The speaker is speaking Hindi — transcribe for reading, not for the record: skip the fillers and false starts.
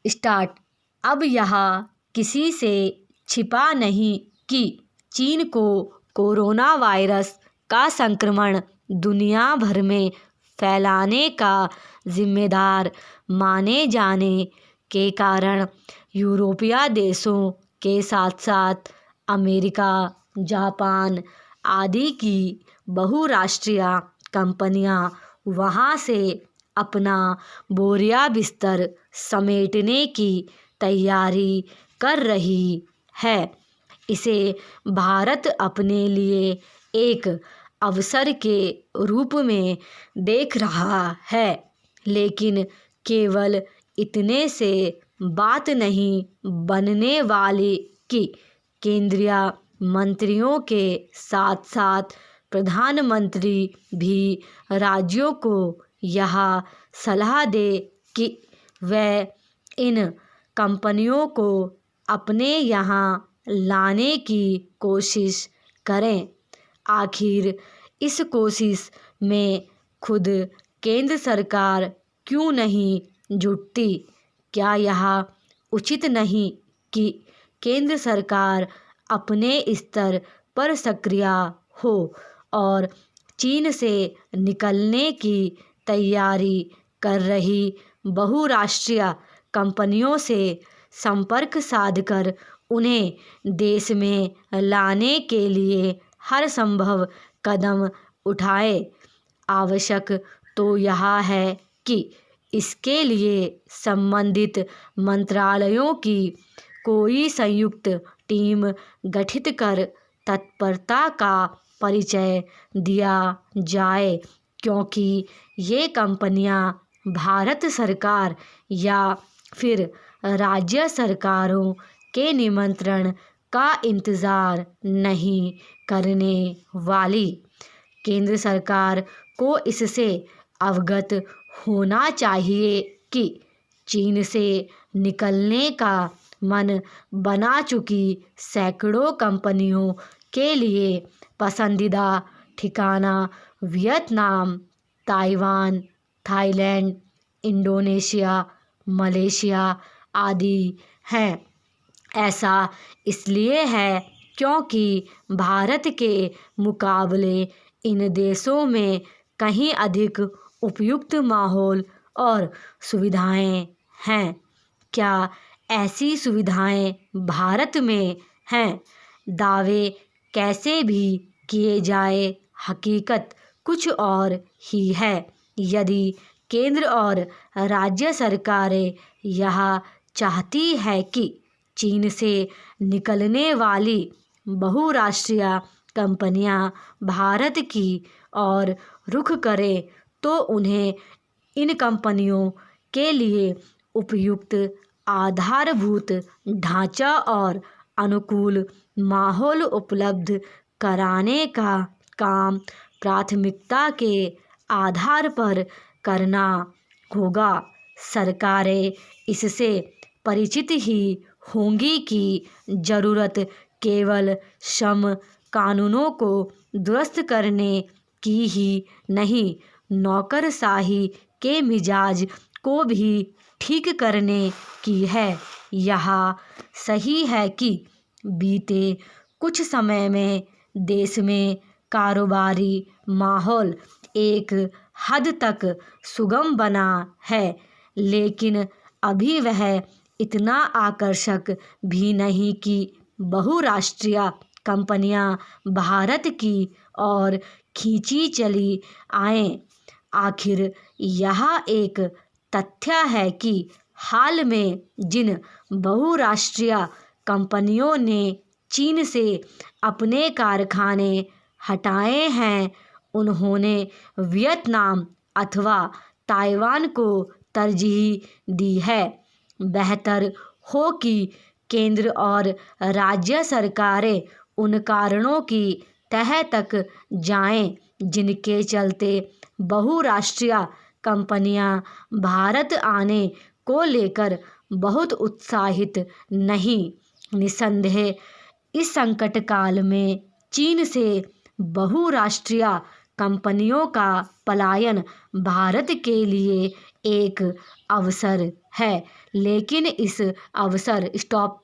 स्टार्ट। अब यहाँ किसी से छिपा नहीं कि चीन को कोरोना वायरस का संक्रमण दुनिया भर में फैलाने का जिम्मेदार माने जाने के कारण यूरोपीय देशों के साथ साथ अमेरिका, जापान आदि की बहुराष्ट्रीय कंपनियां वहां से अपना बोरिया बिस्तर समेटने की तैयारी कर रही है। इसे भारत अपने लिए एक अवसर के रूप में देख रहा है, लेकिन केवल इतने से बात नहीं बनने वाली कि केंद्रीय मंत्रियों के साथ साथ प्रधानमंत्री भी राज्यों को यह सलाह दे कि वे इन कंपनियों को अपने यहाँ लाने की कोशिश करें। आखिर इस कोशिश में खुद केंद्र सरकार क्यों नहीं जुटती? क्या यह उचित नहीं कि केंद्र सरकार अपने स्तर पर सक्रिय हो और चीन से निकलने की तैयारी कर रही बहुराष्ट्रीय कंपनियों से संपर्क साधकर उन्हें देश में लाने के लिए हर संभव कदम उठाए? आवश्यक तो यह है कि इसके लिए संबंधित मंत्रालयों की कोई संयुक्त टीम गठित कर तत्परता का परिचय दिया जाए, क्योंकि ये कंपनियां भारत सरकार या फिर राज्य सरकारों के निमंत्रण का इंतज़ार नहीं करने वाली। केंद्र सरकार को इससे अवगत होना चाहिए कि चीन से निकलने का मन बना चुकी सैकड़ों कंपनियों के लिए पसंदीदा ठिकाना Vietnam, Taiwan, Thailand, Indonesia, Malaysia आदि हैं। ऐसा इसलिए है क्योंकि भारत के मुकाबले इन देशों में कहीं अधिक उपयुक्त माहौल और सुविधाएं हैं। क्या ऐसी सुविधाएं भारत में हैं? दावे कैसे भी किए जाए, हकीकत कुछ और ही है। यदि केंद्र और राज्य सरकारें यह चाहती है कि चीन से निकलने वाली बहुराष्ट्रीय कंपनियां भारत की ओर रुख करें, तो उन्हें इन कंपनियों के लिए उपयुक्त आधारभूत ढांचा और अनुकूल माहौल उपलब्ध कराने का काम प्राथमिकता के आधार पर करना होगा। सरकारें इससे परिचित ही होंगी कि ज़रूरत केवल श्रम कानूनों को दुरुस्त करने की ही नहीं, नौकरशाही के मिजाज को भी ठीक करने की है। यह सही है कि बीते कुछ समय में देश में कारोबारी माहौल एक हद तक सुगम बना है, लेकिन अभी वह इतना आकर्षक भी नहीं कि बहुराष्ट्रीय कंपनियां भारत की ओर खींची चली आएं। आखिर यह एक तथ्य है कि हाल में जिन बहुराष्ट्रीय कंपनियों ने चीन से अपने कारखाने हटाए हैं, उन्होंने वियतनाम अथवा ताइवान को तरजीह दी है। बेहतर हो कि केंद्र और राज्य सरकारें उन कारणों की तह तक जाएं जिनके चलते बहुराष्ट्रीय कंपनियां भारत आने को लेकर बहुत उत्साहित नहीं। निसंदेह इस संकट काल में चीन से बहुराष्ट्रीय कंपनियों का पलायन भारत के लिए एक अवसर है, लेकिन इस अवसर स्टॉप